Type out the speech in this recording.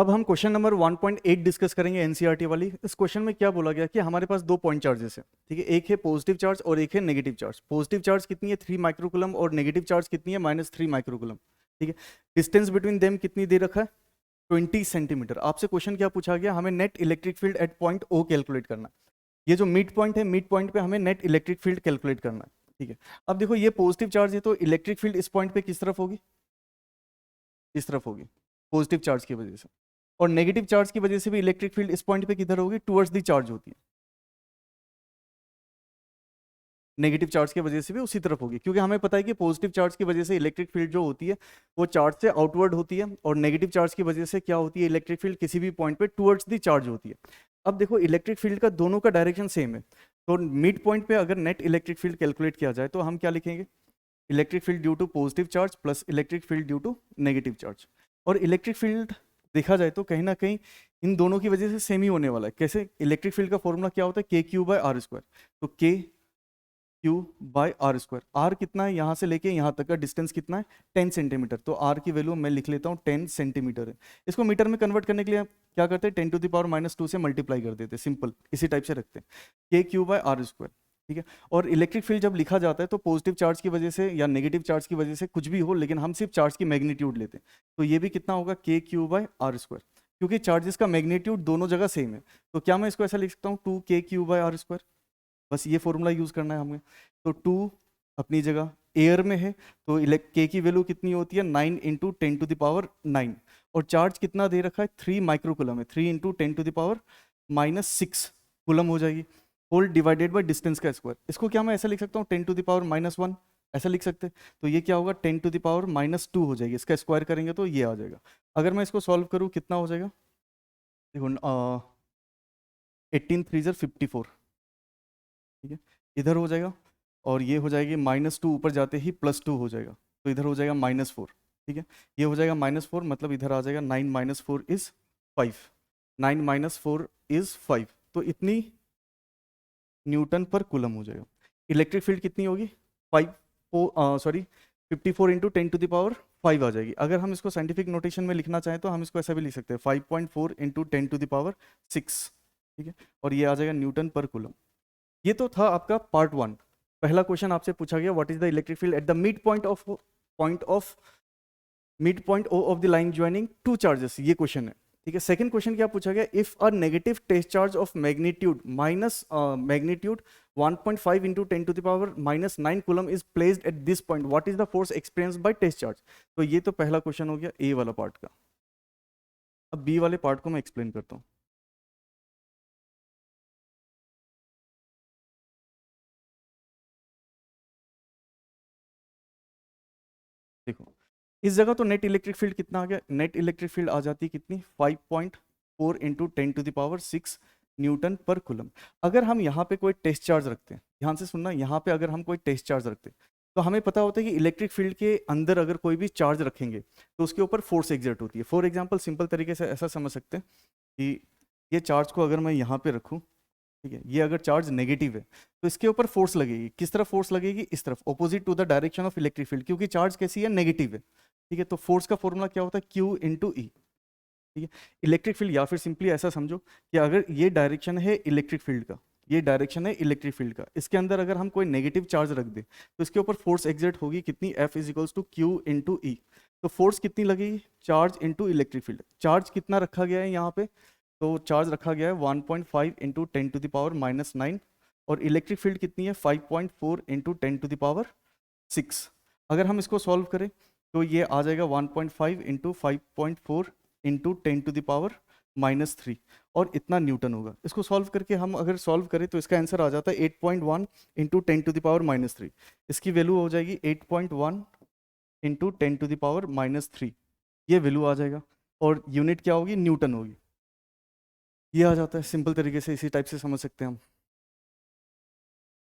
अब हम question number 1.8 discuss करेंगे एनसीईआरटी वाली। इस क्वेश्चन में क्या बोला गया कि हमारे पास दो पॉइंट चार्जेस है, ठीक है। एक है पॉजिटिव चार्ज और एक है नेगेटिव चार्ज। पॉजिटिव चार्ज कितनी है 3 माइक्रोकूलम और नेगेटिव चार्ज कितनी है -3 माइक्रोकूलम, ठीक है। डिस्टेंस बिटवीन देम कितनी दे रखा है 20 सेंटीमीटर। आपसे क्वेश्चन क्या पूछा गया, हमें net electric field at point O calculate करना है। ये जो मिड पॉइंट है, मिड पॉइंट पे हमें नेट इलेक्ट्रिक फील्ड कैलकुलेट करना है, ठीक है। अब देखो ये पॉजिटिव चार्ज है तो इलेक्ट्रिक फील्ड इस पॉइंट पे किस तरफ होगी, इस तरफ होगी पॉजिटिव चार्ज की वजह से। और नेगेटिव चार्ज की वजह से भी इलेक्ट्रिक फील्ड इस पॉइंट पे किधर होगी, टुवर्ड्स द चार्ज होती है। नेगेटिव चार्ज की वजह से भी उसी तरफ होगी, क्योंकि हमें पता है कि पॉजिटिव चार्ज की वजह से इलेक्ट्रिक फील्ड जो होती है वो चार्ज से आउटवर्ड होती है, और नेगेटिव चार्ज की वजह से क्या होती है, इलेक्ट्रिक फील्ड किसी भी पॉइंट पे टुवर्ड्स द चार्ज होती है। अब देखो इलेक्ट्रिक फील्ड का दोनों का डायरेक्शन सेम है, तो मिड पॉइंट पे अगर नेट इलेक्ट्रिक फील्ड कैलकुलेट किया जाए तो हम क्या लिखेंगे, electric field due to positive charge plus electric field due to negative charge. और इलेक्ट्रिक फील्ड देखा जाए तो कहीं ना कहीं इन दोनों की वजह से सेम ही होने वाला है। कैसे, इलेक्ट्रिक फील्ड का फॉर्मूला क्या होता है, के क्यू बाय आर स्क्वायर। तो k q by r square, r कितना है, यहाँ से लेके यहाँ तक का डिस्टेंस कितना है 10 सेंटीमीटर। तो आर की वैल्यू मैं लिख लेता हूँ 10 सेंटीमीटर है। इसको मीटर में कन्वर्ट करने के लिए क्या करते हैं, 10⁻⁻2 से मल्टीप्लाई कर देते हैं, सिंपल इसी टाइप से रखते हैं, के क्यू बाय आर स्क्वायर, ठीक है। और इलेक्ट्रिक फील्ड जब लिखा जाता है तो पॉजिटिव चार्ज की वजह से या नेगेटिव चार्ज की वजह से कुछ भी हो, लेकिन हम सिर्फ चार्ज की मैग्नीट्यूड लेते हैं। तो ये भी कितना होगा, के क्यू बाय आर स्क्वायर, क्योंकि चार्जेस का मैग्नीट्यूड दोनों जगह सेम है। तो क्या मैं इसको ऐसा लिख सकता हूँ 2 k q by r square, बस ये फॉर्मूला यूज करना है हमें। तो 2 अपनी जगह एयर में है, तो के की वैल्यू कितनी होती है 9 × 10⁻⁹, और चार्ज कितना दे रखा है 3 माइक्रोकूलम है, 3 × 10⁻⁻6 कूलम हो जाएगी, होल डिवाइडेड बाय डिस्टेंस का स्क्वायर। इसको क्या मैं ऐसा लिख सकता हूँ 10⁻⁻1 ऐसा लिख सकते हैं। तो ये क्या होगा 10⁻⁻2 हो जाएगी, इसका स्क्वायर करेंगे तो ये आ जाएगा। अगर मैं इसको सॉल्व करूँ कितना हो जाएगा, देखो 18 3 54, ठीक है, इधर हो जाएगा। और ये हो जाएगी -2, ऊपर जाते ही +2 हो जाएगा, तो इधर हो जाएगा -4, ठीक है। ये हो जाएगा -4, मतलब इधर आ जाएगा 9 - 4 = 5, 9 - 4 = 5। तो इतनी न्यूटन पर कूलम हो जाएगा। इलेक्ट्रिक फील्ड कितनी होगी 54 × 10⁵ आ जाएगी। अगर हम इसको साइंटिफिक नोटेशन में लिखना चाहें तो हम इसको ऐसा भी लिख सकते हैं 5.4 × 10⁶, ठीक है। और ये आ जाएगा न्यूटन पर कूलम। ये तो था आपका पार्ट 1। पहला क्वेश्चन आपसे पूछा गया what is the electric field at the mid point O of the line joining two charges, ये क्वेश्चन है, ठीक है। सेकंड क्वेश्चन क्या पूछा गया, if a negative test charge of magnitude 1.5 × 10⁻⁻9 coulomb is placed at this point, what is the force experienced by test charge. तो ये तो पहला क्वेश्चन हो गया ए वाला पार्ट का। अब बी वाले पार्ट को मैं एक्सप्लेन करता हूँ। देखो इस जगह तो नेट इलेक्ट्रिक फील्ड कितना आ गया, नेट इलेक्ट्रिक फील्ड आ जाती है कितनी 5.4 × 10⁻⁶ न्यूटन पर कूलम। अगर हम यहाँ पे कोई टेस्ट चार्ज रखते हैं, ध्यान से सुनना, यहाँ पे अगर हम कोई टेस्ट चार्ज रखते हैं तो हमें पता होता है कि इलेक्ट्रिक फील्ड के अंदर अगर कोई भी चार्ज रखेंगे तो उसके ऊपर फोर्स एग्जर्ट होती है। फॉर एग्जाम्पल सिंपल तरीके से ऐसा समझ सकते हैं कि ये चार्ज को अगर मैं यहाँ पे रखूँ, ठीक है, ये अगर चार्ज नेगेटिव है तो इसके ऊपर फोर्स लगेगी, किस तरफ फोर्स लगेगी, इस तरफ, opposite to the direction of electric field, क्योंकि चार्ज कैसी है नेगेटिव है, ठीक है। तो फोर्स का फॉर्मूला क्या होता है Q × E, ठीक है। इलेक्ट्रिक फील्ड, या फिर सिंपली ऐसा समझो कि अगर ये डायरेक्शन है इलेक्ट्रिक फील्ड का, ये डायरेक्शन है इलेक्ट्रिक फील्ड का, इसके अंदर अगर हम कोई नेगेटिव चार्ज रख दें तो इसके ऊपर फोर्स एग्जर्ट होगी कितनी, F = Q × E। तो फोर्स कितनी लगेगी, charge into electric field. Charge कितना रखा गया है यहाँ पे, तो चार्ज रखा गया है 1.5 × 10⁻⁻9, और इलेक्ट्रिक फील्ड कितनी है 5.4 × 10⁻⁶। अगर हम इसको सॉल्व करें तो ये आ जाएगा 1.5 × 5.4 × 10⁻⁻3, और इतना न्यूटन होगा। इसको सॉल्व करके हम अगर सॉल्व करें तो इसका आंसर आ जाता है 8.1 × 10⁻⁻3। इसकी वैल्यू हो जाएगी 8.1 × 10⁻⁻3, ये वैल्यू आ जाएगा, और यूनिट क्या होगी, न्यूटन होगी। ये आ जाता है, सिंपल तरीके से इसी टाइप से समझ सकते हैं हम।